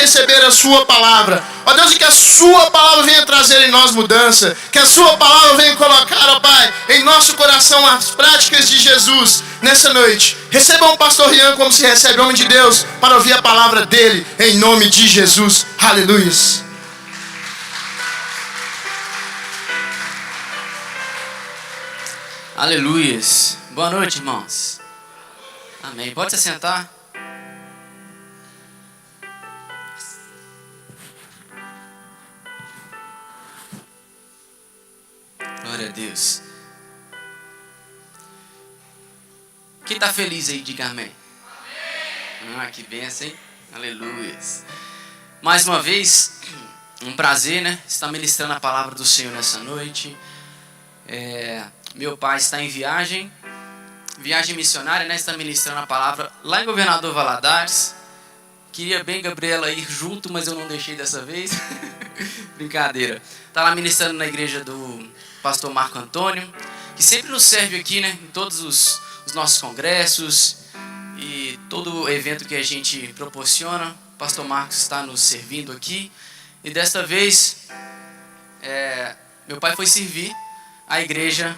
receber a sua palavra. Ó Deus, e que a sua palavra venha trazer em nós mudança. Que a sua palavra venha colocar, ó Pai, em nosso coração as práticas de Jesus nessa noite. Recebam o pastor Rian como se recebe o homem de Deus para ouvir a palavra dele em nome de Jesus. Aleluia. Aleluias. Boa noite, irmãos. Amém. Pode se sentar. Glória a Deus. Quem está feliz aí, diga amém. Ah, que bênção, hein? Aleluias. Mais uma vez, um prazer, né? Estar ministrando a palavra do Senhor nessa noite. Meu pai está em viagem missionária, né? Está ministrando a palavra lá em Governador Valadares. Queria bem Gabriela ir junto, mas eu não deixei dessa vez. Brincadeira. Está lá ministrando na igreja do pastor Marco Antônio, que sempre nos serve aqui, né? Em todos os nossos congressos e todo evento que a gente proporciona. O pastor Marcos está nos servindo aqui. E desta vez, meu pai foi servir a igreja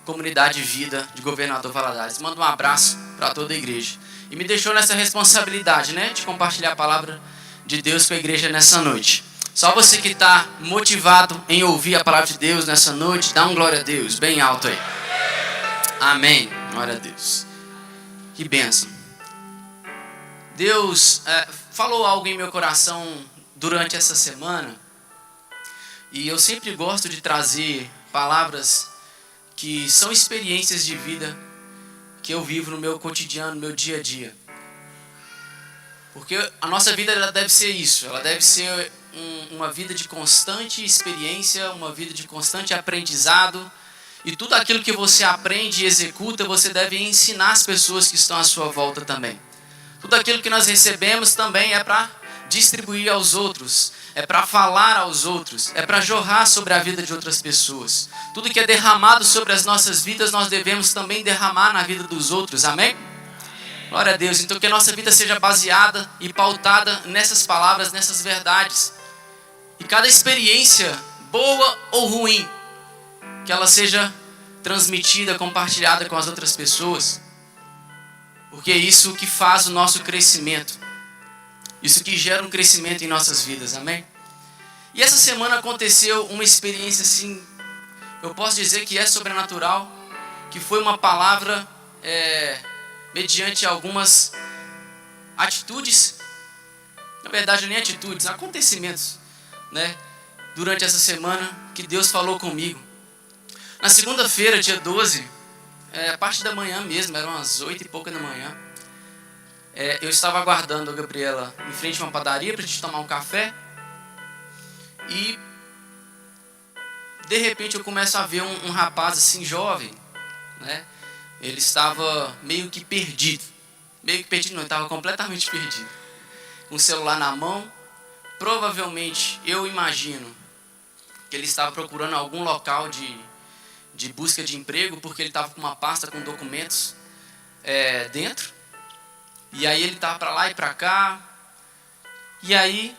Comunidade Vida de Governador Valadares. Manda um abraço para toda a igreja. E me deixou nessa responsabilidade, né, de compartilhar a palavra de Deus com a igreja nessa noite. Só você que está motivado em ouvir a palavra de Deus nessa noite, dá um glória a Deus, bem alto aí. Amém. Glória a Deus. Que bênção. Deus falou algo em meu coração durante essa semana. E eu sempre gosto de trazer palavras que são experiências de vida que eu vivo no meu cotidiano, no meu dia a dia. Porque a nossa vida ela deve ser isso, ela deve ser uma vida de constante experiência, uma vida de constante aprendizado. E tudo aquilo que você aprende e executa, você deve ensinar as pessoas que estão à sua volta também. Tudo aquilo que nós recebemos também é para distribuir aos outros, é para falar aos outros, é para jorrar sobre a vida de outras pessoas. Tudo que é derramado sobre as nossas vidas, nós devemos também derramar na vida dos outros, amém? Glória a Deus. Então que a nossa vida seja baseada e pautada nessas palavras, nessas verdades. E cada experiência, boa ou ruim, que ela seja transmitida, compartilhada com as outras pessoas. Porque é isso que faz o nosso crescimento. Isso que gera um crescimento em nossas vidas, amém? E essa semana aconteceu uma experiência assim, eu posso dizer que é sobrenatural, que foi uma palavra mediante algumas atitudes, na verdade nem atitudes, acontecimentos, né? Durante essa semana que Deus falou comigo. Na segunda-feira, dia 12, a parte da manhã mesmo, eram umas 8 e pouca da manhã, eu estava aguardando a Gabriela em frente a uma padaria para a gente tomar um café. E de repente eu começo a ver um rapaz assim jovem, né? Ele estava meio que perdido. Meio que perdido não, ele estava completamente perdido. Com o celular na mão. Provavelmente, eu imagino que ele estava procurando algum local de busca de emprego, porque ele estava com uma pasta com documentos dentro. E aí ele estava para lá e para cá. E aí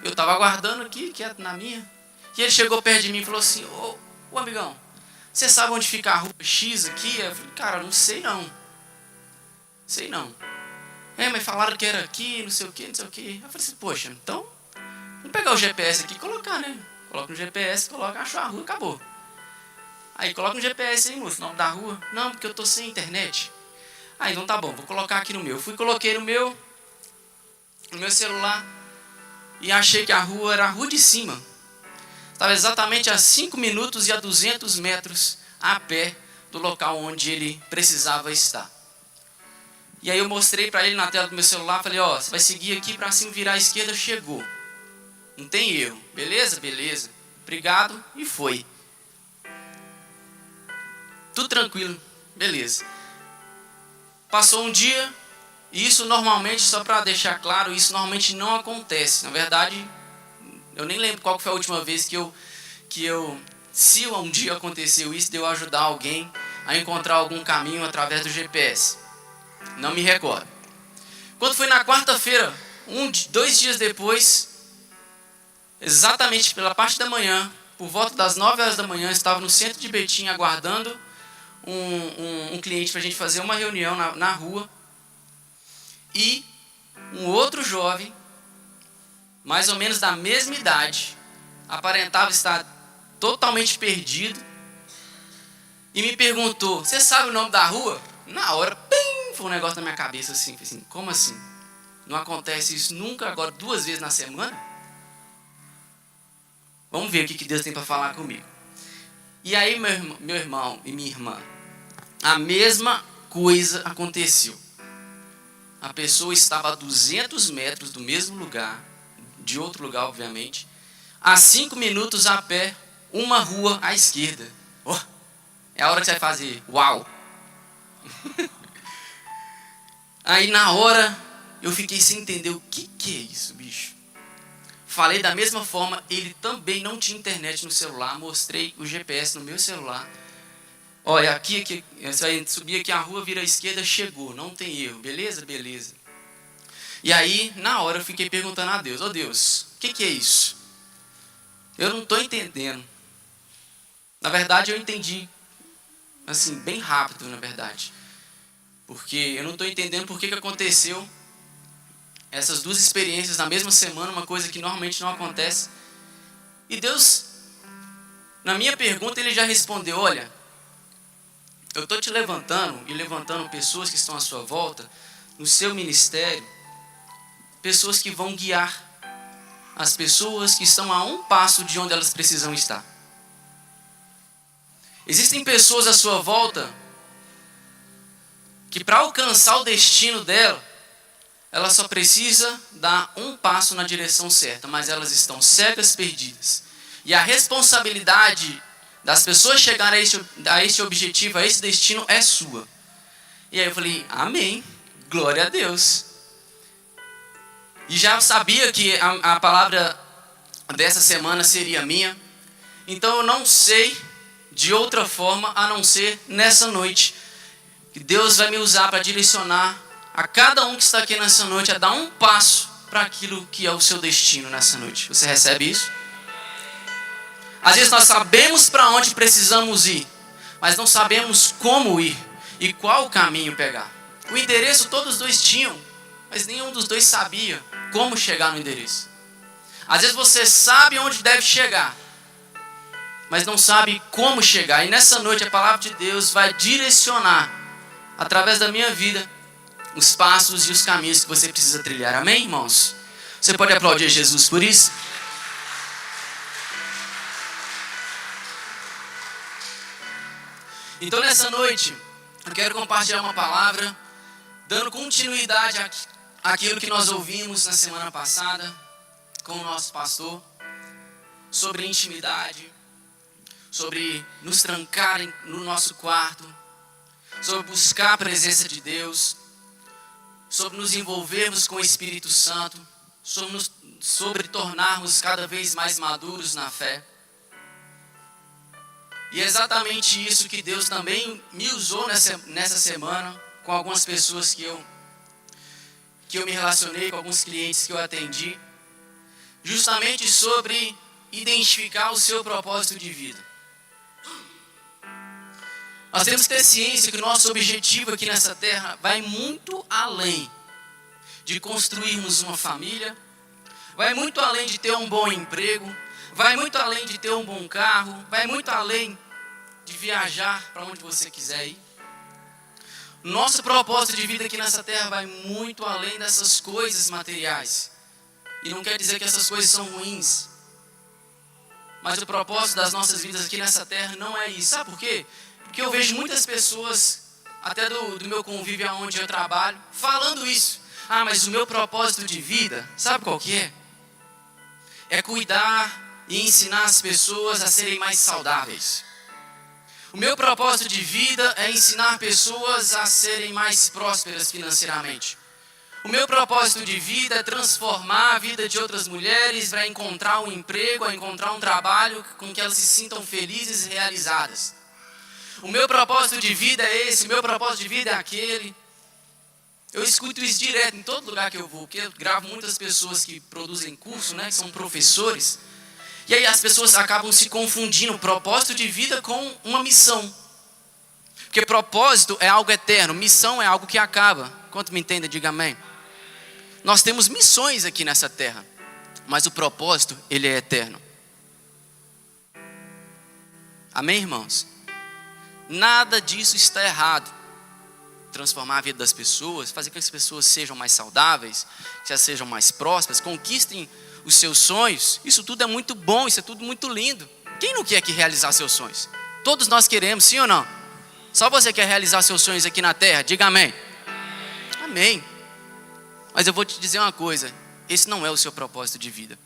eu estava aguardando aqui, quieto na minha. E ele chegou perto de mim e falou assim: ô amigão, você sabe onde fica a rua X aqui? Eu falei: cara, não sei não. Sei não. Mas falaram que era aqui, não sei o que, não sei o que. Eu falei assim: poxa, então vamos pegar o GPS aqui e colocar, né? Coloca no GPS, coloca, achou a rua, acabou. Aí coloca no GPS aí, moço, o nome da rua. Não, porque eu tô sem internet. Aí então tá bom, vou colocar aqui no meu. Fui, coloquei no meu celular e achei que a rua era a rua de cima. Estava exatamente a 5 minutos e a 200 metros a pé do local onde ele precisava estar. E aí eu mostrei para ele na tela do meu celular, falei: ó, você vai seguir aqui para cima, virar à esquerda, chegou. Não tem erro. Beleza? Beleza. Obrigado. E foi. Tudo tranquilo. Beleza. Passou um dia, e isso normalmente, só para deixar claro, isso normalmente não acontece. Na verdade, eu nem lembro qual foi a última vez que eu se um dia aconteceu isso, de eu ajudar alguém a encontrar algum caminho através do GPS. Não me recordo. Quando foi na quarta-feira, 2 dias depois, exatamente pela parte da manhã, por volta das 9 horas da manhã, estava no centro de Betim aguardando um cliente para a gente fazer uma reunião na rua. E um outro jovem, mais ou menos da mesma idade, aparentava estar totalmente perdido, e me perguntou: você sabe o nome da rua? Na hora, pim, foi um negócio na minha cabeça assim, como assim? Não acontece isso nunca, agora 2 vezes na semana? Vamos ver o que Deus tem para falar comigo. E aí, meu irmão e minha irmã, a mesma coisa aconteceu. A pessoa estava a 200 metros do mesmo lugar, de outro lugar, obviamente, a 5 minutos a pé, uma rua à esquerda. Oh, é a hora que você vai fazer uau! Aí, na hora, eu fiquei sem entender o que é isso, bicho. Falei da mesma forma, ele também não tinha internet no celular, mostrei o GPS no meu celular. Olha, aqui, você vai subir aqui a rua, vira à esquerda, chegou, não tem erro, beleza? Beleza. E aí, na hora, eu fiquei perguntando a Deus: Deus, o que é isso? Eu não estou entendendo. Na verdade, eu entendi, assim, bem rápido, na verdade. Porque eu não estou entendendo por que aconteceu essas 2 experiências na mesma semana, uma coisa que normalmente não acontece. E Deus, na minha pergunta, Ele já respondeu: olha, eu estou te levantando e levantando pessoas que estão à sua volta, no seu ministério, pessoas que vão guiar as pessoas que estão a um passo de onde elas precisam estar. Existem pessoas à sua volta que, para alcançar o destino dela, ela só precisa dar um passo na direção certa, mas elas estão cegas, perdidas. E a responsabilidade das pessoas chegarem a esse objetivo, a esse destino, é sua. E aí eu falei: amém, glória a Deus. E já sabia que a palavra dessa semana seria minha. Então eu não sei de outra forma a não ser nessa noite que Deus vai me usar para direcionar a cada um que está aqui nessa noite a dar um passo para aquilo que é o seu destino nessa noite. Você recebe isso? Às vezes nós sabemos para onde precisamos ir, mas não sabemos como ir e qual caminho pegar. O endereço todos os dois tinham, mas nenhum dos dois sabia como chegar no endereço. Às vezes você sabe onde deve chegar, mas não sabe como chegar. E nessa noite a palavra de Deus vai direcionar, através da minha vida, os passos e os caminhos que você precisa trilhar. Amém, irmãos? Você pode aplaudir Jesus por isso? Então nessa noite, eu quero compartilhar uma palavra, dando continuidade àquilo que nós ouvimos na semana passada, com o nosso pastor, sobre intimidade, sobre nos trancar no nosso quarto, sobre buscar a presença de Deus, sobre nos envolvermos com o Espírito Santo, sobre tornarmos cada vez mais maduros na fé. E é exatamente isso que Deus também me usou nessa semana, com algumas pessoas que eu me relacionei, com alguns clientes que eu atendi, justamente sobre identificar o seu propósito de vida. Nós temos que ter ciência que o nosso objetivo aqui nessa terra vai muito além de construirmos uma família, vai muito além de ter um bom emprego, vai muito além de ter um bom carro, vai muito além de viajar para onde você quiser ir. Nosso propósito de vida aqui nessa terra vai muito além dessas coisas materiais. E não quer dizer que essas coisas são ruins. Mas o propósito das nossas vidas aqui nessa terra não é isso. Sabe por quê? Porque eu vejo muitas pessoas, até do meu convívio onde eu trabalho, falando isso. Ah, mas o meu propósito de vida, sabe qual que é? É cuidar e ensinar as pessoas a serem mais saudáveis. O meu propósito de vida é ensinar pessoas a serem mais prósperas financeiramente. O meu propósito de vida é transformar a vida de outras mulheres para encontrar um emprego, a encontrar um trabalho com que elas se sintam felizes e realizadas. O meu propósito de vida é esse, o meu propósito de vida é aquele. Eu escuto isso direto em todo lugar que eu vou, porque eu gravo muitas pessoas que produzem curso, né, que são professores. E aí as pessoas acabam se confundindo propósito de vida com uma missão. Porque propósito é algo eterno, missão é algo que acaba. Quanto me entende, diga amém. Nós temos missões aqui nessa terra, mas o propósito, ele é eterno. Amém, irmãos? Nada disso está errado. Transformar a vida das pessoas, fazer com que as pessoas sejam mais saudáveis, que elas sejam mais prósperas, conquistem os seus sonhos. Isso tudo é muito bom, isso é tudo muito lindo. Quem não quer aqui realizar seus sonhos? Todos nós queremos, sim ou não? Só você quer realizar seus sonhos aqui na terra? Diga amém. Amém. Mas eu vou te dizer uma coisa, esse não é o seu propósito de vida.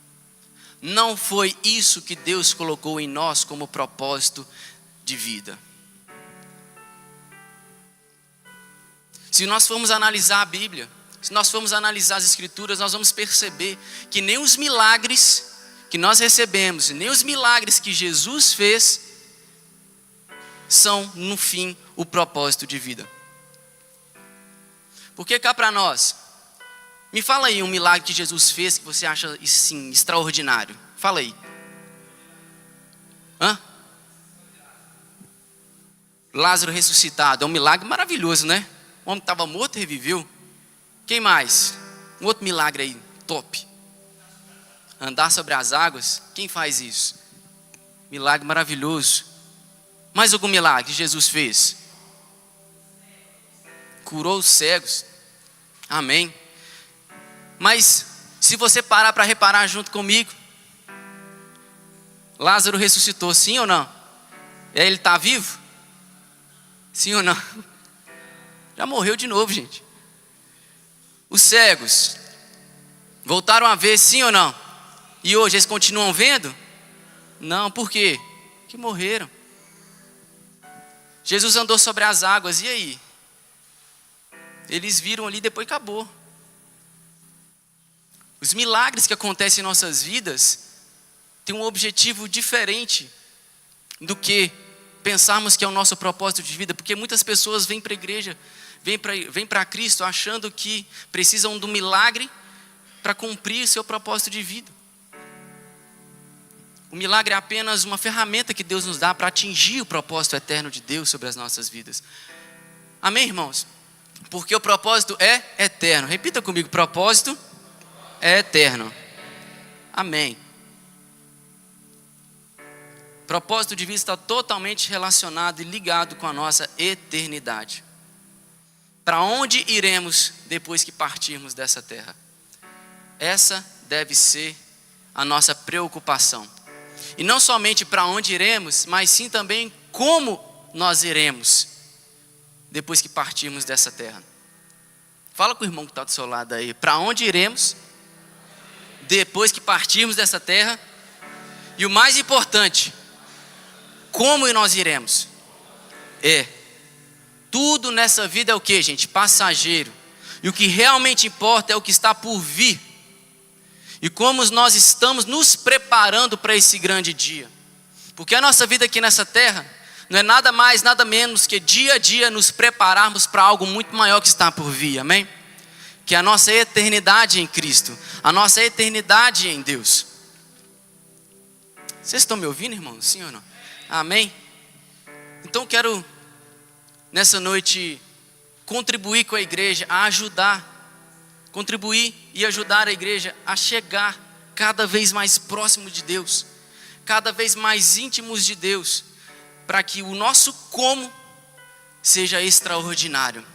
Não foi isso que Deus colocou em nós como propósito de vida. Se nós formos analisar a Bíblia, se nós formos analisar as Escrituras, nós vamos perceber que nem os milagres que nós recebemos, nem os milagres que Jesus fez, são, no fim, o propósito de vida. Porque cá para nós, me fala aí um milagre que Jesus fez que você acha, sim, extraordinário. Fala aí. Lázaro ressuscitado, é um milagre maravilhoso, né? O homem estava morto e reviveu. Quem mais? Um outro milagre aí, top. Andar sobre as águas, quem faz isso? Milagre maravilhoso. Mais algum milagre que Jesus fez? Curou os cegos. Amém. Mas, se você parar para reparar junto comigo, Lázaro ressuscitou, sim ou não? E aí ele está vivo? Sim ou não? Já morreu de novo, gente. Os cegos voltaram a ver, sim ou não? E hoje eles continuam vendo? Não, por quê? Porque morreram. Jesus andou sobre as águas, e aí? Eles viram ali, depois acabou. Os milagres que acontecem em nossas vidas têm um objetivo diferente do que pensarmos que é o nosso propósito de vida, porque muitas pessoas vêm para a igreja, vêm para Cristo achando que precisam do milagre para cumprir seu propósito de vida. O milagre é apenas uma ferramenta que Deus nos dá para atingir o propósito eterno de Deus sobre as nossas vidas. Amém, irmãos? Porque o propósito é eterno. Repita comigo, propósito é eterno. Amém. Propósito de vida está totalmente relacionado e ligado com a nossa eternidade. Para onde iremos depois que partirmos dessa terra? Essa deve ser a nossa preocupação. E não somente para onde iremos, mas sim também como nós iremos depois que partirmos dessa terra. Fala com o irmão que está do seu lado aí. Para onde iremos depois que partirmos dessa terra? E o mais importante, como nós iremos? Tudo nessa vida é o que, gente? Passageiro. E o que realmente importa é o que está por vir. E como nós estamos nos preparando para esse grande dia. Porque a nossa vida aqui nessa terra não é nada mais, nada menos que dia a dia nos prepararmos para algo muito maior que está por vir, amém? Que é a nossa eternidade em Cristo, a nossa eternidade em Deus. Vocês estão me ouvindo, irmão? Sim ou não? Amém? Então quero, nessa noite, contribuir com a igreja, a ajudar, contribuir e ajudar a igreja a chegar cada vez mais próximo de Deus, cada vez mais íntimos de Deus, para que o nosso como seja extraordinário.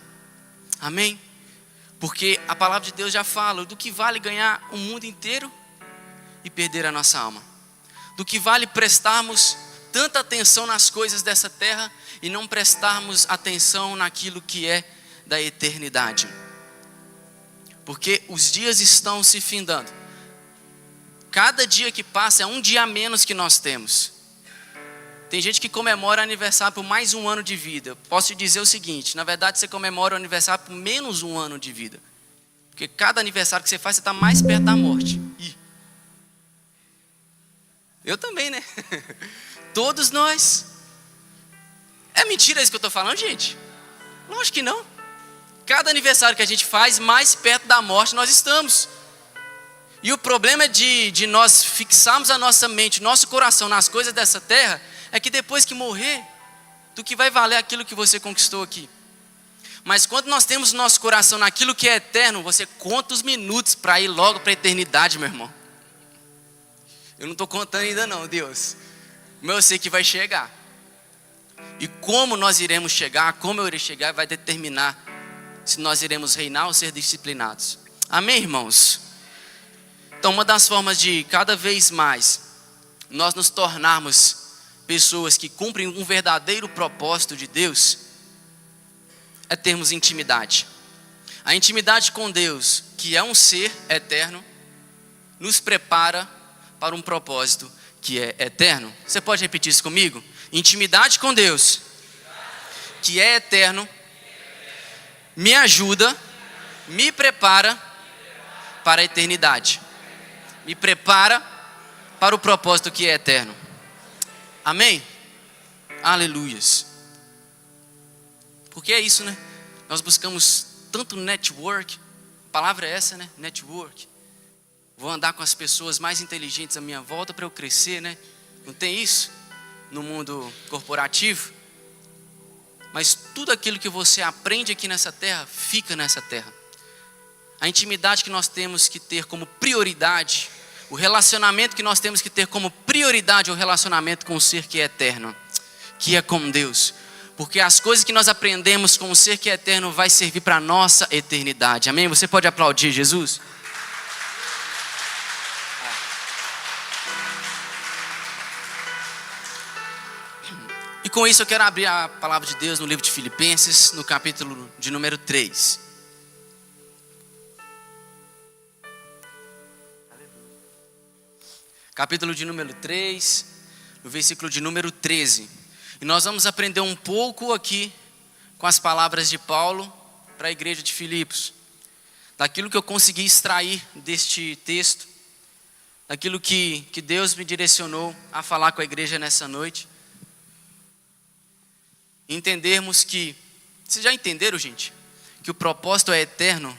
Amém? Porque a palavra de Deus já fala do que vale ganhar o mundo inteiro e perder a nossa alma. Do que vale prestarmos tanta atenção nas coisas dessa terra e não prestarmos atenção naquilo que é da eternidade. Porque os dias estão se findando. Cada dia que passa é um dia a menos que nós temos. Tem gente que comemora aniversário por mais um ano de vida. Posso te dizer o seguinte, na verdade você comemora o aniversário por menos um ano de vida. Porque cada aniversário que você faz, você está mais perto da morte. Eu também, né? Todos nós. É mentira isso que eu estou falando, gente? Lógico que não. cada aniversário que a gente faz, mais perto da morte nós estamos. E o problema de nós fixarmos a nossa mente, nosso coração nas coisas dessa terra, é que depois que morrer, do que vai valer aquilo que você conquistou aqui. Mas quando nós temos o nosso coração naquilo que é eterno, você conta os minutos para ir logo para a eternidade, meu irmão. Eu não estou contando ainda não, Deus. Mas eu sei que vai chegar. E como nós iremos chegar, como eu irei chegar, vai determinar se nós iremos reinar ou ser disciplinados. Amém, irmãos? Então, uma das formas de cada vez mais nós nos tornarmos pessoas que cumprem um verdadeiro propósito de Deus é termos intimidade. A intimidade com Deus, que é um ser eterno, nos prepara para um propósito que é eterno. Você pode repetir isso comigo? Intimidade com Deus, que é eterno, me ajuda, me prepara para a eternidade. Me prepara para o propósito que é eterno. Amém? Aleluias. Porque é isso, né? Nós buscamos tanto network. A palavra é essa, né? Network. Vou andar com as pessoas mais inteligentes à minha volta para eu crescer, né? Não tem isso no mundo corporativo? Mas tudo aquilo que você aprende aqui nessa terra, fica nessa terra. A intimidade que nós temos que ter como prioridade, o relacionamento que nós temos que ter como prioridade, é o relacionamento com o ser que é eterno, que é com Deus. Porque as coisas que nós aprendemos com o ser que é eterno vai servir para a nossa eternidade. Amém? Você pode aplaudir Jesus? E com isso eu quero abrir a palavra de Deus no livro de Filipenses, no capítulo de número 3. Capítulo de número 3, no versículo de número 13. E nós vamos aprender um pouco aqui com as palavras de Paulo para a igreja de Filipos. Daquilo que eu consegui extrair deste texto, daquilo que Deus me direcionou a falar com a igreja nessa noite. Entendermos que, vocês já entenderam, gente? Que o propósito é eterno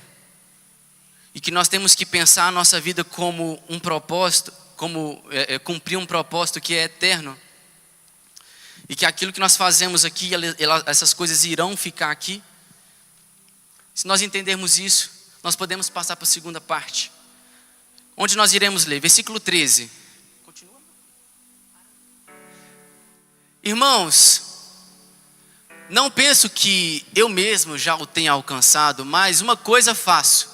e que nós temos que pensar a nossa vida como um propósito, como cumprir um propósito que é eterno. E que aquilo que nós fazemos aqui, essas coisas irão ficar aqui. Se nós entendermos isso, nós podemos passar para a segunda parte. Onde nós iremos ler? Versículo 13. Continua. Irmãos, não penso que eu mesmo já o tenha alcançado, mas uma coisa faço,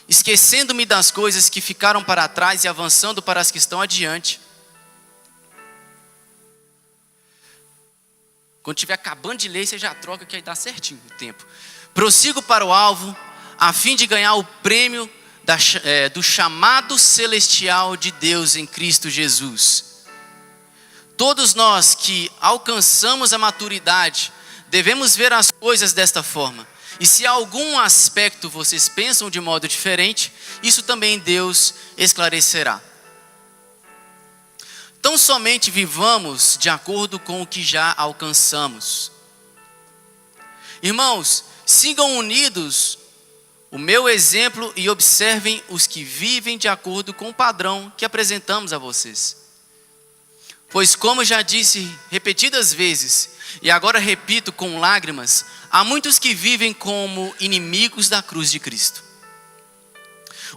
esquecendo-me das coisas que ficaram para trás e avançando para as que estão adiante. Quando estiver acabando de ler, você já troca que aí dá certinho o tempo. Prossigo para o alvo, a fim de ganhar o prêmio do chamado celestial de Deus em Cristo Jesus. Todos nós que alcançamos a maturidade, devemos ver as coisas desta forma. E se há algum aspecto vocês pensam de modo diferente, isso também Deus esclarecerá. Tão somente vivamos de acordo com o que já alcançamos. Irmãos, sigam unidos o meu exemplo e observem os que vivem de acordo com o padrão que apresentamos a vocês. Pois como já disse repetidas vezes, e agora repito com lágrimas, há muitos que vivem como inimigos da cruz de Cristo.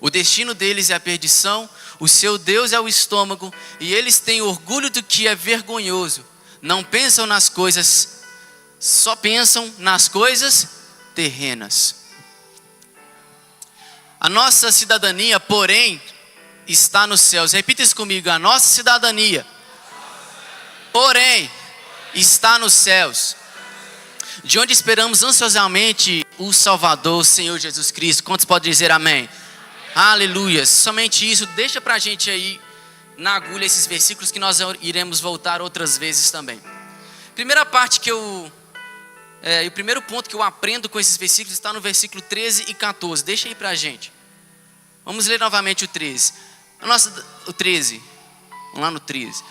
O destino deles é a perdição, o seu Deus é o estômago, e eles têm orgulho do que é vergonhoso. Não pensam nas coisas, só pensam nas coisas terrenas. A nossa cidadania, porém, está nos céus. Repita isso comigo, a nossa cidadania, porém, está nos céus, de onde esperamos ansiosamente o Salvador, o Senhor Jesus Cristo. Quantos podem dizer amém? Aleluia. Somente isso, deixa pra gente aí na agulha esses versículos que nós iremos voltar outras vezes também. Primeira parte o primeiro ponto que eu aprendo com esses versículos está no versículo 13 e 14. Deixa aí pra gente. Vamos ler novamente o 13. O 13. Vamos lá no 13.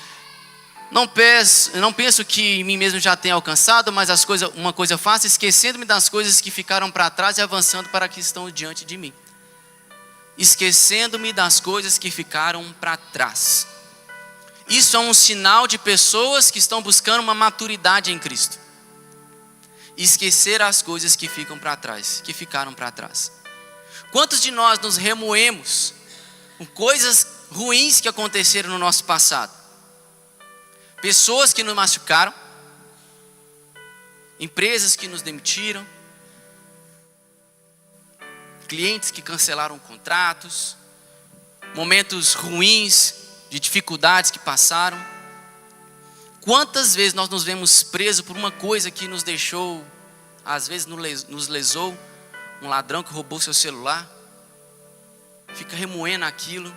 Não penso que em mim mesmo já tenha alcançado, mas uma coisa faço, esquecendo-me das coisas que ficaram para trás e avançando para que estão diante de mim. Esquecendo-me das coisas que ficaram para trás. Isso é um sinal de pessoas que estão buscando uma maturidade em Cristo. Esquecer as coisas que ficam para trás, que ficaram para trás. Quantos de nós nos remoemos com coisas ruins que aconteceram no nosso passado? Pessoas que nos machucaram, empresas que nos demitiram, clientes que cancelaram contratos, momentos ruins, de dificuldades que passaram. Quantas vezes nós nos vemos presos por uma coisa que nos deixou, às vezes nos lesou, um ladrão que roubou seu celular, fica remoendo aquilo.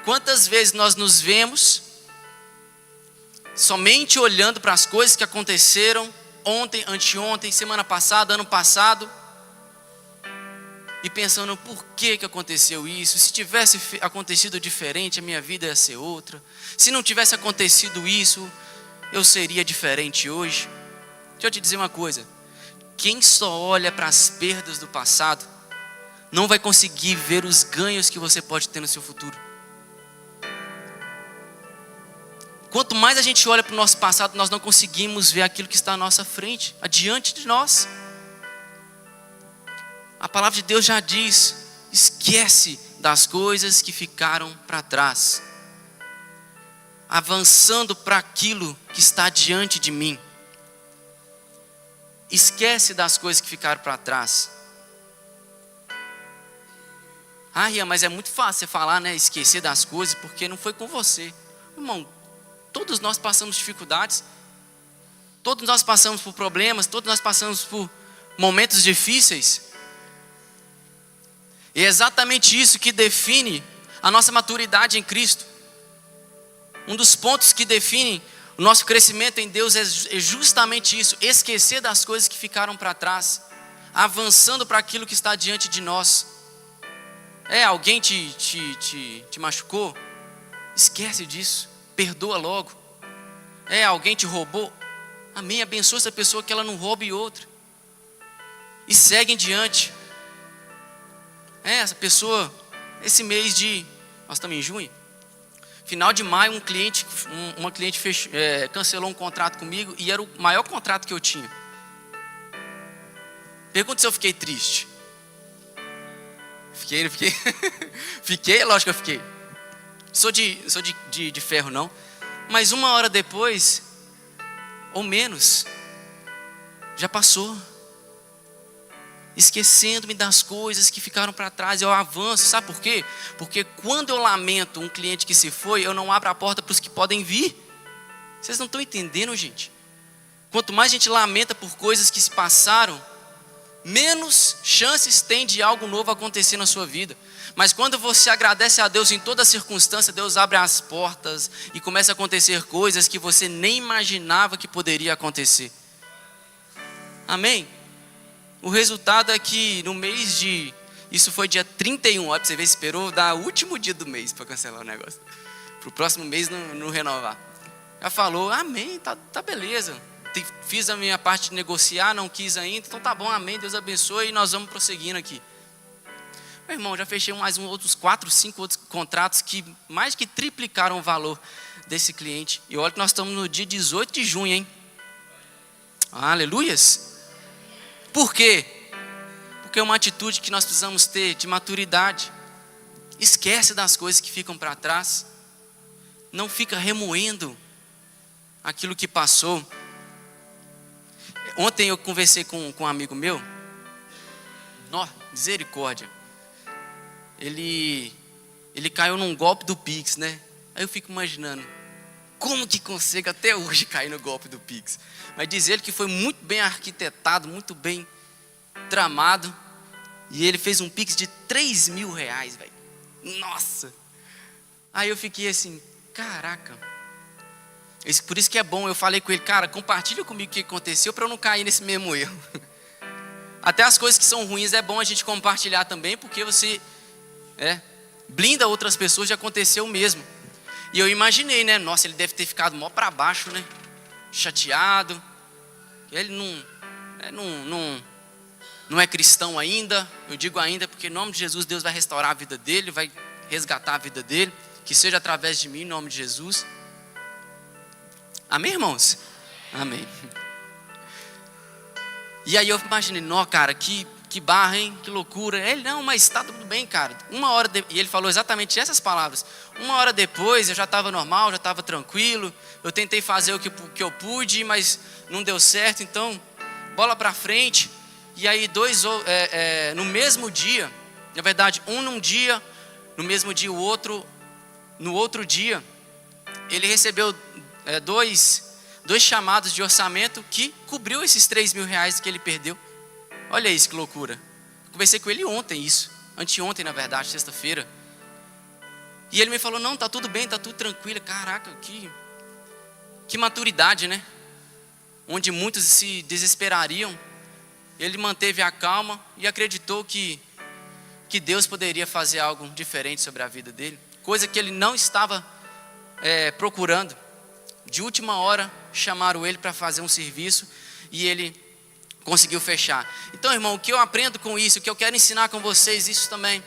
Quantas vezes nós nos vemos somente olhando para as coisas que aconteceram ontem, anteontem, semana passada, ano passado, e pensando por que aconteceu isso? Se tivesse acontecido diferente, a minha vida ia ser outra. Se não tivesse acontecido isso, eu seria diferente hoje. Deixa eu te dizer uma coisa: quem só olha para as perdas do passado não vai conseguir ver os ganhos que você pode ter no seu futuro. Quanto mais a gente olha para o nosso passado, nós não conseguimos ver aquilo que está à nossa frente, adiante de nós. A palavra de Deus já diz: esquece das coisas que ficaram para trás, avançando para aquilo que está diante de mim. Esquece das coisas que ficaram para trás. Ah, Rian, mas é muito fácil você falar, né? Esquecer das coisas, porque não foi com você. Irmão, todos nós passamos dificuldades, todos nós passamos por problemas, todos nós passamos por momentos difíceis. E é exatamente isso que define a nossa maturidade em Cristo. Um dos pontos que define o nosso crescimento em Deus é justamente isso: esquecer das coisas que ficaram para trás, avançando para aquilo que está diante de nós. Alguém te machucou? Esquece disso. Perdoa logo. Alguém te roubou? Amém, abençoa essa pessoa, que ela não roube outra. E segue em diante. Essa pessoa, esse mês nós estamos em junho, final de maio, uma cliente cancelou um contrato comigo, e era o maior contrato que eu tinha. Pergunta se eu fiquei triste. Fiquei, não fiquei? Fiquei, lógico que eu fiquei. Sou de ferro não, mas uma hora depois, ou menos, já passou. Esquecendo-me das coisas que ficaram para trás, eu avanço. Sabe por quê? Porque quando eu lamento um cliente que se foi, eu não abro a porta para os que podem vir. Vocês não estão entendendo, gente? Quanto mais a gente lamenta por coisas que se passaram, menos chances tem de algo novo acontecer na sua vida. Mas quando você agradece a Deus em toda circunstância, Deus abre as portas e começa a acontecer coisas que você nem imaginava que poderia acontecer. Amém? O resultado é que no mês isso foi dia 31, olha para você ver, esperou dar o último dia do mês para cancelar o negócio. Para o próximo mês não renovar. Já falou, amém, tá beleza. Fiz a minha parte de negociar, não quis ainda, então tá bom, amém, Deus abençoe, e nós vamos prosseguindo aqui. Meu irmão, já fechei mais outros 4, 5 outros contratos que mais que triplicaram o valor desse cliente. E olha que nós estamos no dia 18 de junho, hein? Aleluias! Por quê? Porque é uma atitude que nós precisamos ter de maturidade. Esquece das coisas que ficam para trás. Não fica remoendo aquilo que passou. Ontem eu conversei com um amigo meu. Misericórdia. Ele caiu num golpe do Pix, né? Aí eu fico imaginando, como que consegue até hoje cair no golpe do Pix? Mas diz ele que foi muito bem arquitetado, muito bem tramado. E ele fez um Pix de 3 mil reais, velho. Nossa! Aí eu fiquei assim, caraca. Por isso que é bom, eu falei com ele, cara, compartilha comigo o que aconteceu para eu não cair nesse mesmo erro. Até as coisas que são ruins é bom a gente compartilhar também, porque você blinda outras pessoas de acontecer o mesmo. E eu imaginei, né? Nossa, ele deve ter ficado mó para baixo, né? Chateado. Ele não é cristão ainda. Eu digo ainda porque em nome de Jesus Deus vai restaurar a vida dele, vai resgatar a vida dele. Que seja através de mim, em nome de Jesus. Amém, irmãos? Amém. E aí eu imaginei, cara, que barra, hein? Que loucura. Ele, não, mas tá tudo bem, cara. E ele falou exatamente essas palavras. 1 hora depois eu já estava normal, já estava tranquilo. Eu tentei fazer o que eu pude, mas não deu certo. Então, bola pra frente. E aí no mesmo dia, na verdade, num dia, no mesmo dia o outro, no outro dia, ele recebeu dois chamados de orçamento que cobriu esses 3 mil reais que ele perdeu. Olha isso, que loucura. Conversei com ele ontem anteontem na verdade, sexta-feira. E ele me falou, não, tá tudo bem, tá tudo tranquilo. Caraca, que maturidade, né? Onde muitos se desesperariam, ele manteve a calma e acreditou que Deus poderia fazer algo diferente sobre a vida dele. Coisa que ele não estava procurando. De última hora, chamaram ele para fazer um serviço e ele conseguiu fechar. Então, irmão, o que eu aprendo com isso, o que eu quero ensinar com vocês, isso também,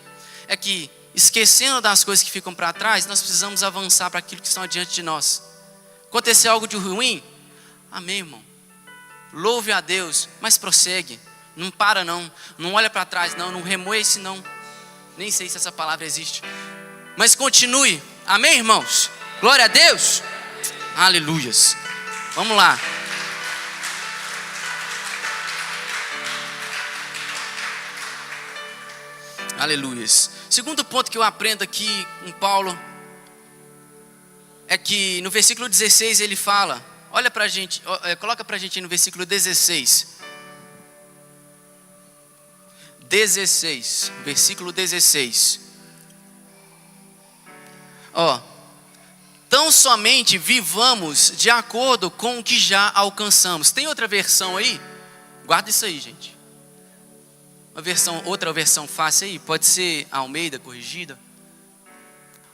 é que, esquecendo das coisas que ficam para trás, nós precisamos avançar para aquilo que está diante de nós. Aconteceu algo de ruim? Amém, irmão. Louve a Deus, mas prossegue. Não para não olha para trás não remoe esse não. Nem sei se essa palavra existe. Mas continue. Amém, irmãos? Glória a Deus. Aleluias. Vamos lá. Aleluias. Segundo ponto que eu aprendo aqui com Paulo é que no versículo 16 ele fala, olha pra gente, coloca pra gente no versículo 16. 16, versículo 16. Tão somente vivamos de acordo com o que já alcançamos. Tem outra versão aí? Guarda isso aí, gente. Outra versão fácil aí, pode ser Almeida corrigida.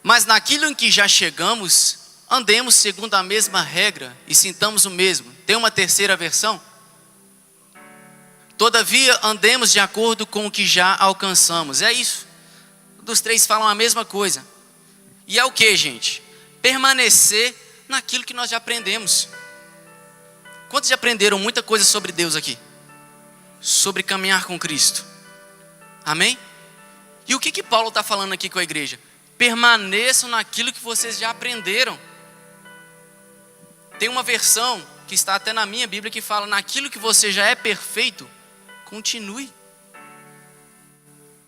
Mas naquilo em que já chegamos, andemos segundo a mesma regra e sintamos o mesmo. Tem uma terceira versão? Todavia andemos de acordo com o que já alcançamos. É isso. Dos três falam a mesma coisa. E é o que, gente? Permanecer naquilo que nós já aprendemos. Quantos já aprenderam muita coisa sobre Deus aqui? Sobre caminhar com Cristo. Amém? E o que Paulo está falando aqui com a igreja? Permaneçam naquilo que vocês já aprenderam. Tem uma versão que está até na minha Bíblia que fala, naquilo que você já é perfeito, continue.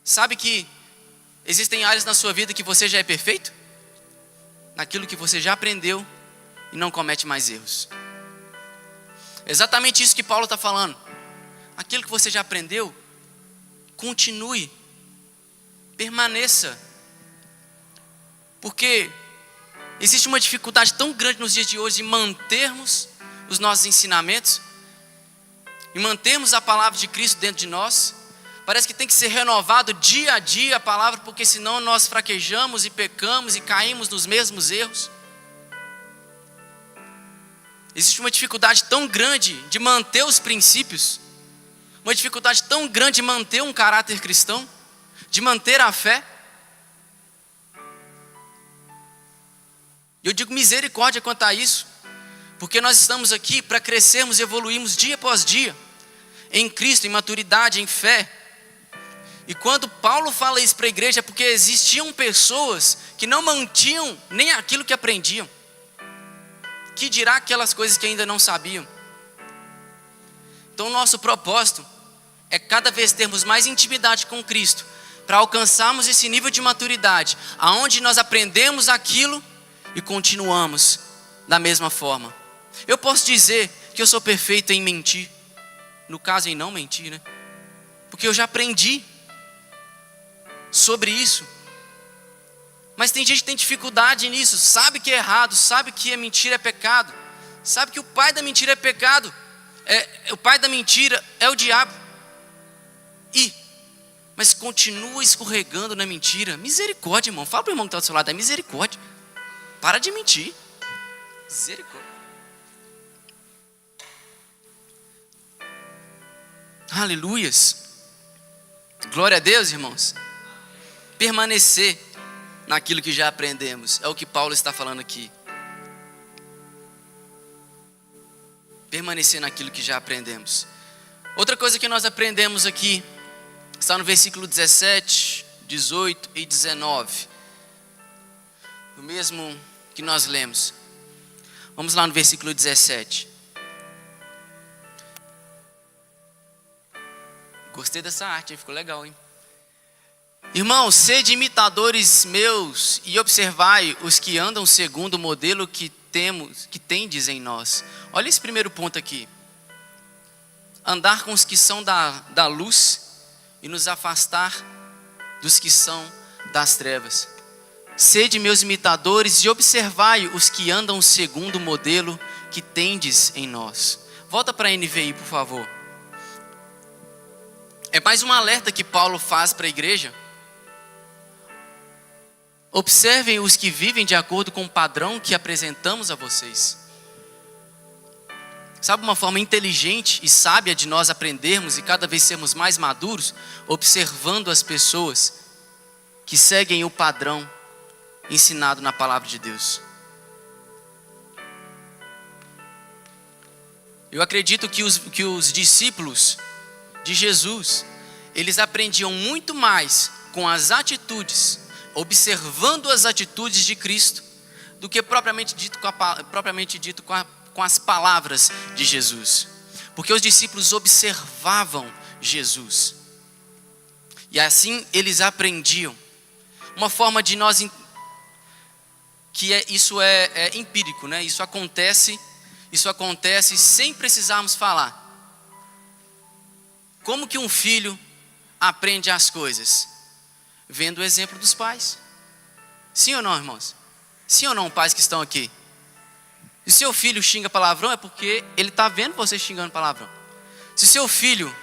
Sabe que existem áreas na sua vida que você já é perfeito? Naquilo que você já aprendeu e não comete mais erros. Exatamente isso que Paulo está falando. Aquilo que você já aprendeu, continue, permaneça. Porque existe uma dificuldade tão grande nos dias de hoje de mantermos os nossos ensinamentos e mantermos a palavra de Cristo dentro de nós. Parece que tem que ser renovado dia a dia a palavra, porque senão nós fraquejamos e pecamos e caímos nos mesmos erros. Existe uma dificuldade tão grande de manter os princípios, uma dificuldade tão grande de manter um caráter cristão, de manter a fé. Eu digo misericórdia quanto a isso, porque nós estamos aqui para crescermos e evoluirmos dia após dia, em Cristo, em maturidade, em fé. E quando Paulo fala isso para a igreja, é porque existiam pessoas que não mantinham nem aquilo que aprendiam, que dirá aquelas coisas que ainda não sabiam. Então o nosso propósito é cada vez termos mais intimidade com Cristo, para alcançarmos esse nível de maturidade, aonde nós aprendemos aquilo e continuamos da mesma forma. Eu posso dizer que eu sou perfeito em mentir, no caso em não mentir, né? Porque eu já aprendi sobre isso. Mas tem gente que tem dificuldade nisso, sabe que é errado, sabe que a mentira é pecado, sabe que o pai da mentira é pecado, o pai da mentira é o diabo, mas continua escorregando na mentira. Misericórdia, irmão. Fala para o irmão que está do seu lado, é misericórdia. Para de mentir. Misericórdia. Aleluias. Glória a Deus, irmãos. Permanecer naquilo que já aprendemos. É o que Paulo está falando aqui. Permanecer naquilo que já aprendemos. Outra coisa que nós aprendemos aqui está no versículo 17, 18 e 19. O mesmo que nós lemos. Vamos lá no versículo 17. Gostei dessa arte, hein? Ficou legal, hein? Irmãos, sede imitadores meus e observai os que andam segundo o modelo que tendes em nós. Olha esse primeiro ponto aqui. Andar com os que são da luz e nos afastar dos que são das trevas. Sede meus imitadores e observai os que andam segundo o modelo que tendes em nós. Volta para a NVI, por favor. É mais um alerta que Paulo faz para a igreja. Observem os que vivem de acordo com o padrão que apresentamos a vocês. Sabe uma forma inteligente e sábia de nós aprendermos e cada vez sermos mais maduros? Observando as pessoas que seguem o padrão ensinado na palavra de Deus. Eu acredito que os discípulos de Jesus, eles aprendiam muito mais com as atitudes, observando as atitudes de Cristo, do que propriamente dito com as palavras de Jesus. Porque os discípulos observavam Jesus. E assim eles aprendiam. Uma forma de nós, isso é empírico, né? Isso acontece sem precisarmos falar. Como que um filho aprende as coisas? Vendo o exemplo dos pais. Sim ou não, irmãos? Sim ou não, pais que estão aqui? Se seu filho xinga palavrão, é porque ele está vendo você xingando palavrão. Se seu filho,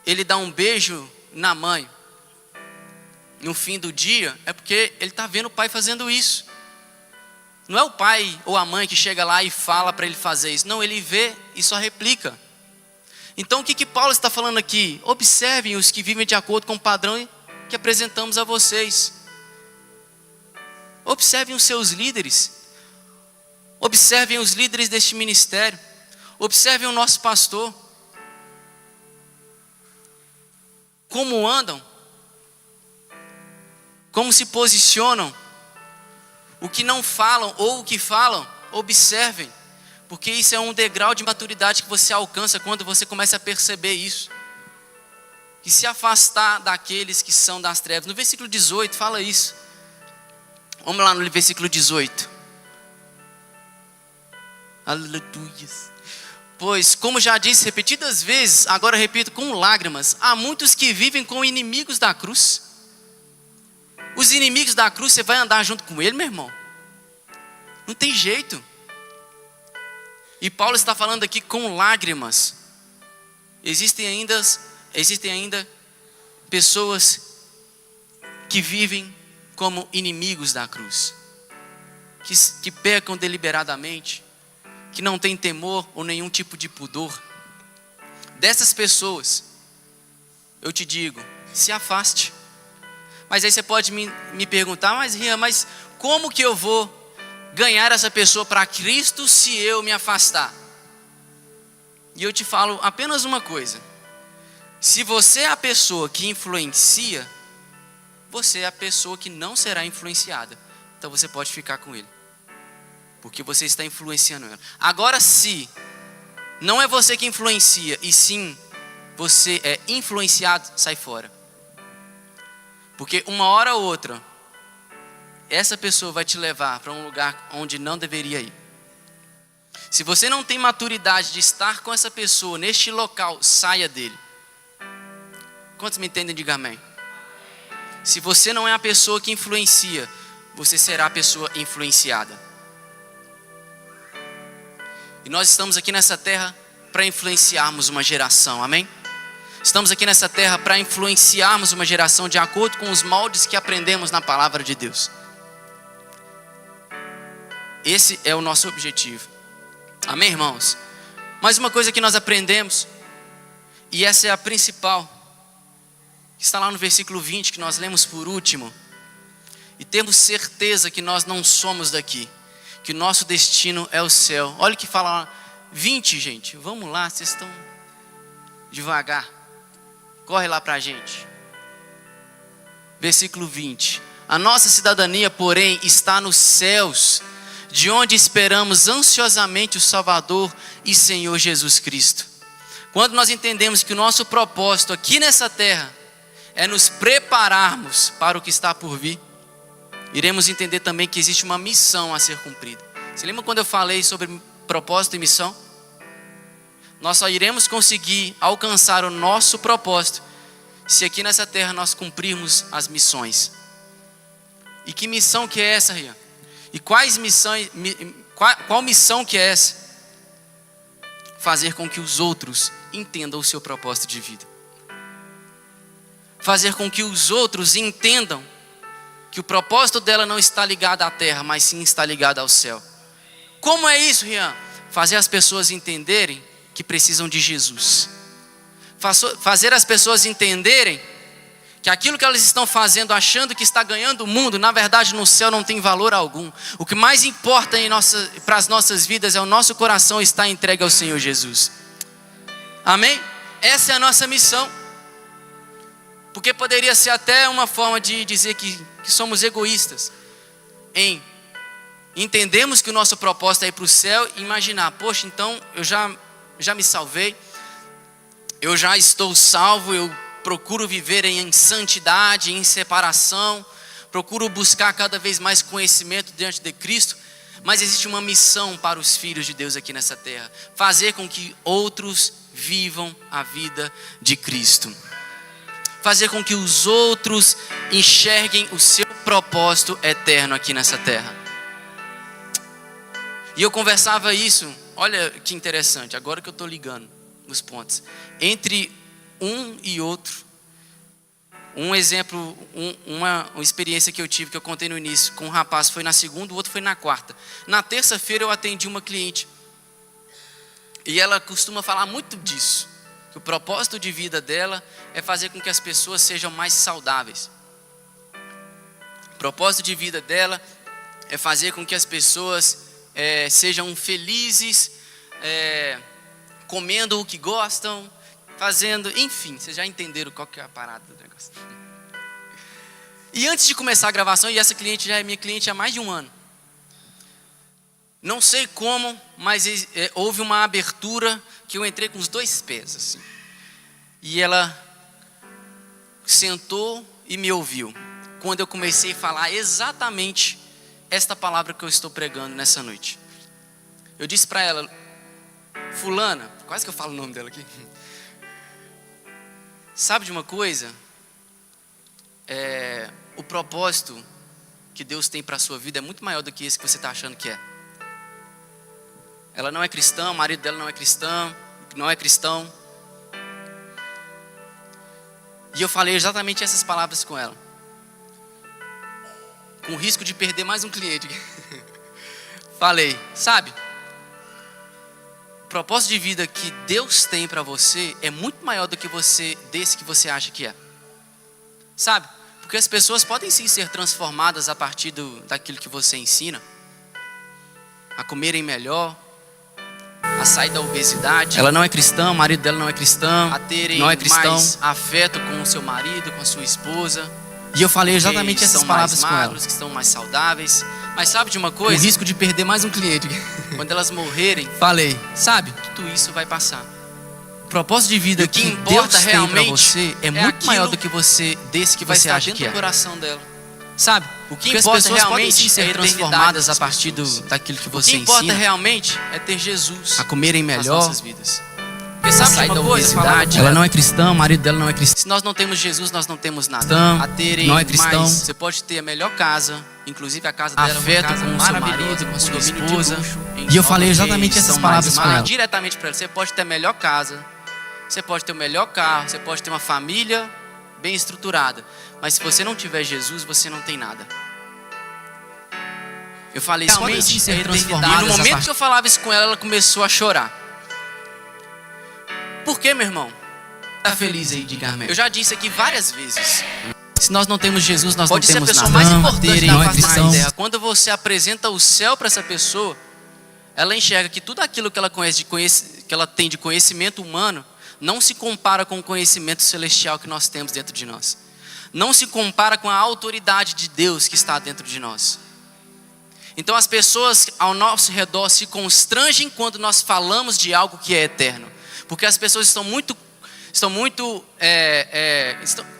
ele dá um beijo na mãe, no fim do dia, é porque ele está vendo o pai fazendo isso. Não é o pai ou a mãe que chega lá e fala para ele fazer isso. Não, ele vê e só replica. Então o que Paulo está falando aqui? Observem os que vivem de acordo com o padrão que apresentamos a vocês. Observem os seus líderes. Observem os líderes deste ministério. Observem o nosso pastor. Como andam. Como se posicionam. O que não falam ou o que falam, observem. Porque isso é um degrau de maturidade que você alcança quando você começa a perceber isso. E se afastar daqueles que são das trevas. No versículo 18 fala isso. Vamos lá no versículo 18. Aleluia. Pois, como já disse repetidas vezes, agora repito com lágrimas, há muitos que vivem com inimigos da cruz. Os inimigos da cruz, você vai andar junto com ele, meu irmão? Não tem jeito. E Paulo está falando aqui com lágrimas. Existem ainda pessoas que vivem como inimigos da cruz. Que pecam deliberadamente. Que não têm temor ou nenhum tipo de pudor. Dessas pessoas, eu te digo, se afaste. Mas aí você pode me perguntar, mas Rian, mas como que eu vou ganhar essa pessoa para Cristo se eu me afastar? E eu te falo apenas uma coisa. Se você é a pessoa que influencia, você é a pessoa que não será influenciada. Então você pode ficar com ele. Porque você está influenciando ela. Agora, se não é você que influencia, e sim você é influenciado, sai fora. Porque uma hora ou outra, essa pessoa vai te levar para um lugar onde não deveria ir. Se você não tem maturidade de estar com essa pessoa neste local, saia dele. Quantos me entendem? Diga amém. Se você não é a pessoa que influencia, você será a pessoa influenciada. E nós estamos aqui nessa terra para influenciarmos uma geração, amém? Estamos aqui nessa terra para influenciarmos uma geração de acordo com os moldes que aprendemos na palavra de Deus. Esse é o nosso objetivo. Amém, irmãos? Mais uma coisa que nós aprendemos, e essa é a principal, que está lá no versículo 20, que nós lemos por último. E temos certeza que nós não somos daqui, que o nosso destino é o céu. Olha o que fala lá, 20, gente. Vamos lá, vocês estão devagar. Corre lá para a gente. Versículo 20. A nossa cidadania, porém, está nos céus, de onde esperamos ansiosamente o Salvador e Senhor Jesus Cristo. Quando nós entendemos que o nosso propósito aqui nessa terra é nos prepararmos para o que está por vir, iremos entender também que existe uma missão a ser cumprida. Você lembra quando eu falei sobre propósito e missão? Nós só iremos conseguir alcançar o nosso propósito se aqui nessa terra nós cumprirmos as missões. E que missão que é essa, Rian? E qual missão que é essa? Fazer com que os outros entendam o seu propósito de vida. Fazer com que os outros entendam que o propósito dela não está ligado à terra, mas sim está ligado ao céu. Como é isso, Rian? Fazer as pessoas entenderem que precisam de Jesus. Fazer as pessoas entenderem que aquilo que elas estão fazendo, achando que está ganhando o mundo, na verdade no céu não tem valor algum. O que mais importa para as nossas vidas é o nosso coração estar entregue ao Senhor Jesus. Amém? Essa é a nossa missão. Porque poderia ser até uma forma de dizer que somos egoístas. Em entendemos que o nosso propósito é ir para o céu e imaginar, poxa, então eu já me salvei, eu já estou salvo, eu procuro viver em santidade, em separação, procuro buscar cada vez mais conhecimento diante de Cristo, mas existe uma missão para os filhos de Deus aqui nessa terra, fazer com que outros vivam a vida de Cristo, fazer com que os outros enxerguem o seu propósito eterno aqui nessa terra. E eu conversava isso, olha que interessante, agora que eu estou ligando os pontos, entre um e outro. Um exemplo, uma experiência que eu tive, que eu contei no início, com um rapaz, foi na segunda, o outro foi na quarta. Na terça-feira eu atendi uma cliente, e ela costuma falar muito disso, que o propósito de vida dela é fazer com que as pessoas sejam mais saudáveis. O propósito de vida dela é fazer com que as pessoas sejam felizes, comendo o que gostam, fazendo, enfim, vocês já entenderam qual que é a parada do negócio. E antes de começar a gravação, e essa cliente já é minha cliente há mais de um ano, não sei como, mas houve uma abertura que eu entrei com os dois pés assim. E ela sentou e me ouviu quando eu comecei a falar exatamente esta palavra que eu estou pregando nessa noite. Eu disse para ela, fulana, quase que eu falo o nome dela aqui, sabe de uma coisa? O propósito que Deus tem para a sua vida é muito maior do que esse que você está achando que é. Ela não é cristã, o marido dela não é cristão. E eu falei exatamente essas palavras com ela, com risco de perder mais um cliente. Falei, sabe? O propósito de vida que Deus tem para você é muito maior do que desse que você acha que é. Sabe? Porque as pessoas podem sim ser transformadas a partir daquilo que você ensina. A comerem melhor, a sair da obesidade. Ela não é cristã, o marido dela não é cristão. A terem mais afeto com o seu marido, com a sua esposa. E eu falei exatamente essas palavras com ela. Que estão mais saudáveis. Mas sabe de uma coisa? O risco de perder mais um cliente. Quando elas morrerem, falei, sabe? Tudo isso vai passar. O propósito de vida que importa realmente para você é muito maior do que desse que você acha que é. Do coração dela. Sabe? O que importa realmente ser transformadas a partir daquilo que você ensina. O que importa realmente é ter Jesus a comerem melhor nas nossas vidas. Porque sabe de uma coisa? Ela não é cristã, o marido dela não é cristão. Se nós não temos Jesus, nós não temos nada. A terem não é cristão. Você pode ter a melhor casa, inclusive a casa dela, afeto com o seu marido, com a sua esposa. E eu falei exatamente essas palavras com ela. Diretamente para ela. Você pode ter a melhor casa, você pode ter o melhor carro, você pode ter uma família bem estruturada. Mas se você não tiver Jesus, você não tem nada. Eu falei isso Realmente com ela. ser E no transformadas a momento partir- que eu falava isso com ela, ela começou a chorar. Por quê, meu irmão? Tá feliz aí, diga amém. Eu já disse aqui várias vezes. Se nós não temos Jesus, nós Pode não ser a temos pessoa nada. mais Não, importante terem da uma face da visão. terra. Quando você apresenta o céu para essa pessoa, ela enxerga que tudo aquilo que ela que ela tem de conhecimento humano não se compara com o conhecimento celestial que nós temos dentro de nós. Não se compara com a autoridade de Deus que está dentro de nós. Então as pessoas ao nosso redor se constrangem quando nós falamos de algo que é eterno. Porque as pessoas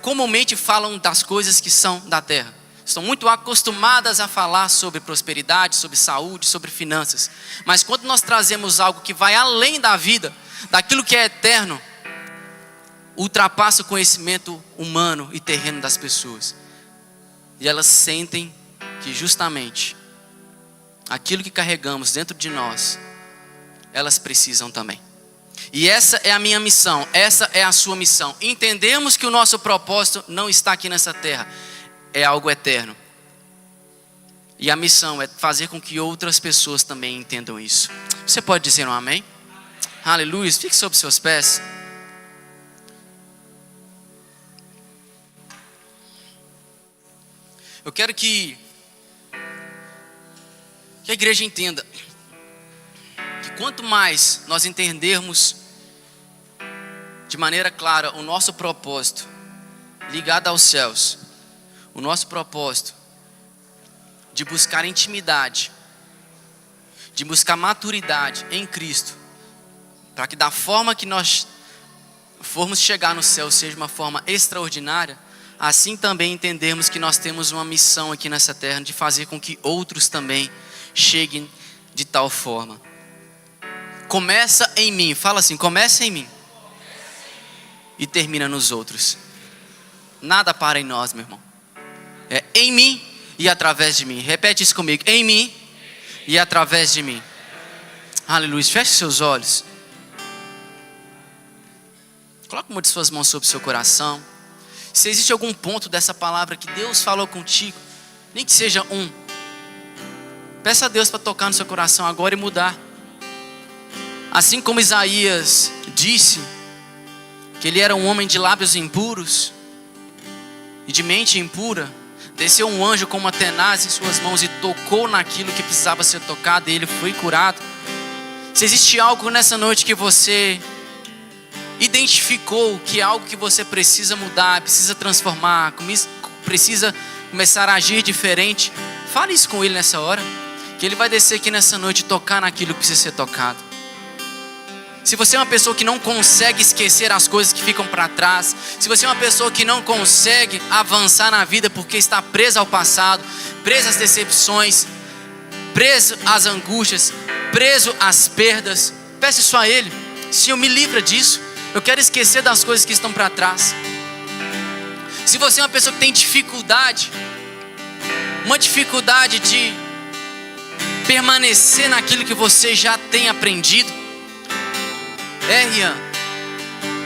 comumente falam das coisas que são da terra. Estão muito acostumadas a falar sobre prosperidade, sobre saúde, sobre finanças. Mas quando nós trazemos algo que vai além da vida, daquilo que é eterno, ultrapassa o conhecimento humano e terreno das pessoas. E elas sentem que justamente aquilo que carregamos dentro de nós, elas precisam também. E essa é a minha missão, essa é a sua missão. Entendemos que o nosso propósito não está aqui nessa terra, é algo eterno. E a missão é fazer com que outras pessoas também entendam isso. Você pode dizer um amém? Aleluia, fique sobre seus pés. Eu quero que a igreja entenda que quanto mais nós entendermos de maneira clara o nosso propósito ligado aos céus, o nosso propósito de buscar intimidade, de buscar maturidade em Cristo, para que da forma que nós formos chegar no céu seja uma forma extraordinária, assim também entendemos que nós temos uma missão aqui nessa terra de fazer com que outros também cheguem de tal forma. Começa em mim, fala assim, começa em mim e termina nos outros. Nada para em nós, meu irmão. É em mim e através de mim. Repete isso comigo, em mim e através de mim. Aleluia, feche seus olhos. Coloque uma de suas mãos sobre o seu coração. Se existe algum ponto dessa palavra que Deus falou contigo, nem que seja um, peça a Deus para tocar no seu coração agora e mudar. Assim como Isaías disse que ele era um homem de lábios impuros e de mente impura, desceu um anjo com uma tenaz em suas mãos e tocou naquilo que precisava ser tocado e ele foi curado. Se existe algo nessa noite que você identificou que é algo que você precisa mudar, precisa transformar, precisa começar a agir diferente, fale isso com ele nessa hora, que ele vai descer aqui nessa noite e tocar naquilo que precisa ser tocado. Se você é uma pessoa que não consegue esquecer as coisas que ficam para trás, se você é uma pessoa que não consegue avançar na vida porque está presa ao passado, presa às decepções, preso às angústias, preso às perdas, peça isso a Ele. Senhor, me livra disso. Eu quero esquecer das coisas que estão para trás. Se você é uma pessoa que tem dificuldade, uma dificuldade de permanecer naquilo que você já tem aprendido, Rian,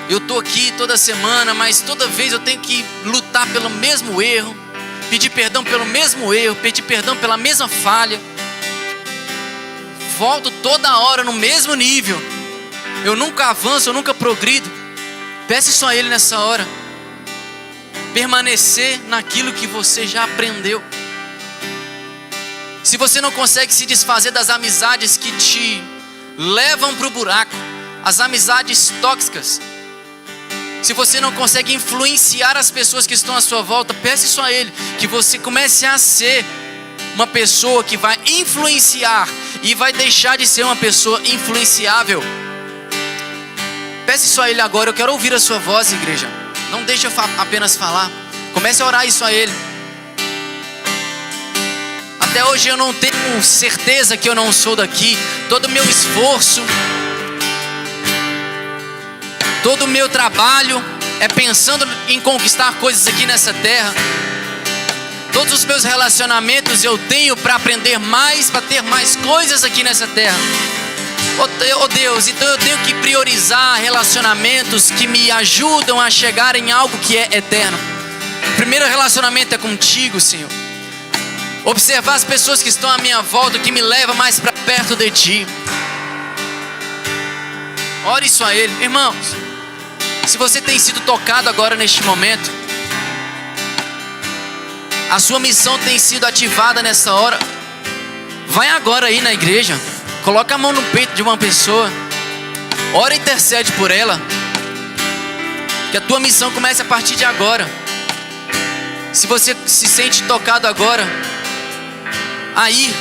eu estou aqui toda semana, mas toda vez eu tenho que lutar pelo mesmo erro, pedir perdão pelo mesmo erro, pedir perdão pela mesma falha, volto toda hora no mesmo nível, eu nunca avanço, eu nunca progrido. Peça só a Ele nessa hora, permanecer naquilo que você já aprendeu. Se você não consegue se desfazer das amizades que te levam para o buraco, as amizades tóxicas, se você não consegue influenciar as pessoas que estão à sua volta, peça isso a Ele, que você comece a ser uma pessoa que vai influenciar e vai deixar de ser uma pessoa influenciável. Peça isso a Ele agora. Eu quero ouvir a sua voz, igreja. Não deixe eu apenas falar. Comece a orar isso a Ele. Até hoje eu não tenho certeza que eu não sou daqui. Todo o meu esforço, todo o meu trabalho é pensando em conquistar coisas aqui nessa terra. Todos os meus relacionamentos eu tenho para aprender mais, para ter mais coisas aqui nessa terra. Oh Deus, então eu tenho que priorizar relacionamentos que me ajudam a chegar em algo que é eterno. O primeiro relacionamento é contigo, Senhor. Observar as pessoas que estão à minha volta, que me levam mais para perto de Ti. Ore isso a Ele. Irmãos, se você tem sido tocado agora neste momento, a sua missão tem sido ativada nessa hora, vai agora aí na igreja, coloca a mão no peito de uma pessoa, ora e intercede por ela, que a tua missão comece a partir de agora. Se você se sente tocado agora, aí,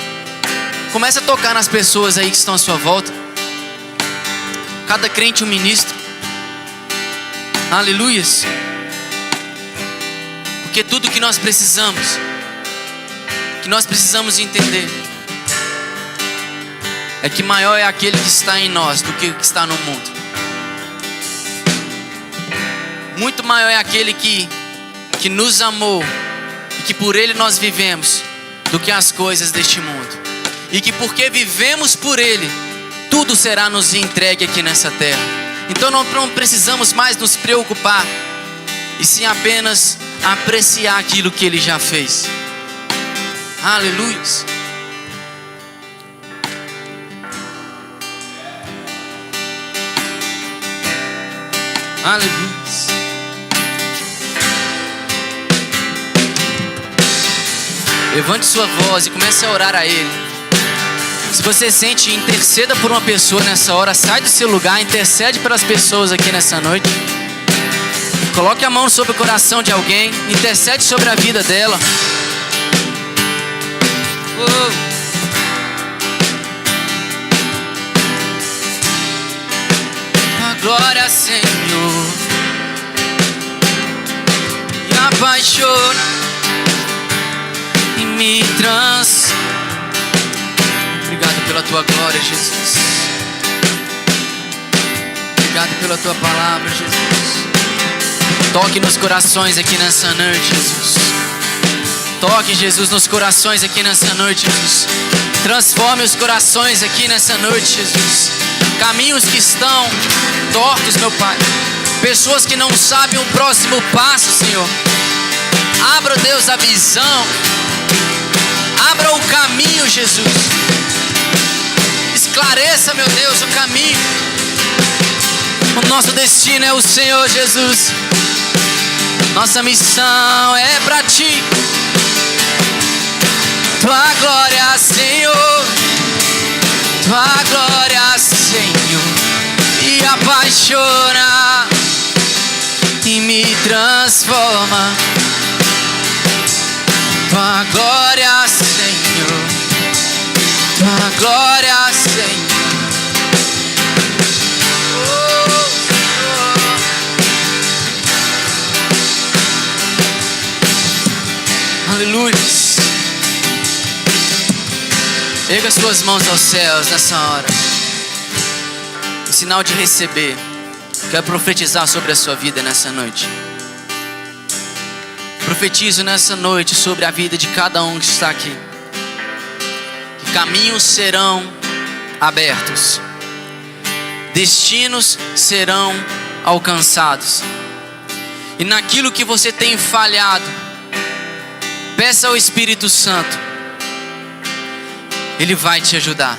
começa a tocar nas pessoas aí que estão à sua volta. Cada crente um ministro. Aleluias. Porque tudo que nós precisamos entender, é que maior é aquele que está em nós do que o que está no mundo. Muito maior é aquele que nos amou e que por Ele nós vivemos, do que as coisas deste mundo. E que porque vivemos por Ele, tudo será nos entregue aqui nessa terra. Então não precisamos mais nos preocupar, e sim apenas apreciar aquilo que Ele já fez. Aleluia. Aleluia. Levante sua voz e comece a orar a Ele. Se você sente, interceda por uma pessoa nessa hora. Sai do seu lugar, intercede pelas pessoas aqui nessa noite. Coloque a mão sobre o coração de alguém, intercede sobre a vida dela. A glória, Senhor, me apaixona e me Obrigado pela Tua glória, Jesus. Obrigado pela Tua palavra, Jesus. Toque nos corações aqui nessa noite, Jesus. Toque, Jesus, nos corações aqui nessa noite, Jesus. Transforme os corações aqui nessa noite, Jesus. Caminhos que estão tortos, meu Pai. Pessoas que não sabem o próximo passo, Senhor. Abra, Deus, a visão. Abra o caminho, Jesus. Esclareça, meu Deus, o caminho. O nosso destino é o Senhor, Jesus. Nossa missão é pra Ti. Tua glória, Senhor. Tua glória, Senhor, me apaixona e me transforma. Tua glória, Senhor. Tua glória, Senhor. Aleluia. Erga suas mãos aos céus nessa hora, em sinal de receber. Quero profetizar sobre a sua vida nessa noite. Profetizo nessa noite sobre a vida de cada um que está aqui, que caminhos serão abertos, destinos serão alcançados, e naquilo que você tem falhado, peça ao Espírito Santo, Ele vai te ajudar.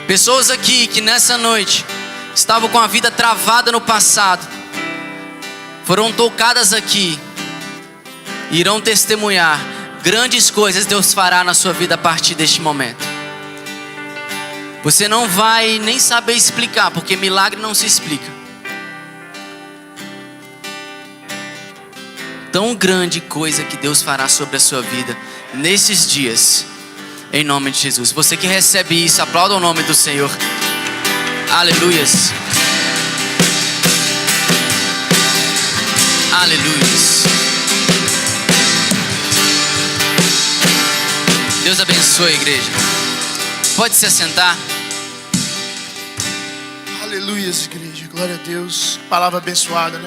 Pessoas aqui que nessa noite estavam com a vida travada no passado, foram tocadas aqui, irão testemunhar grandes coisas Deus fará na sua vida a partir deste momento. Você não vai nem saber explicar, porque milagre não se explica. Tão grande coisa que Deus fará sobre a sua vida nesses dias, em nome de Jesus. Você que recebe isso, aplauda o nome do Senhor. Aleluias. Aleluias. Deus abençoe a igreja. Pode se assentar. Aleluias, igreja. Glória a Deus. Palavra abençoada, né?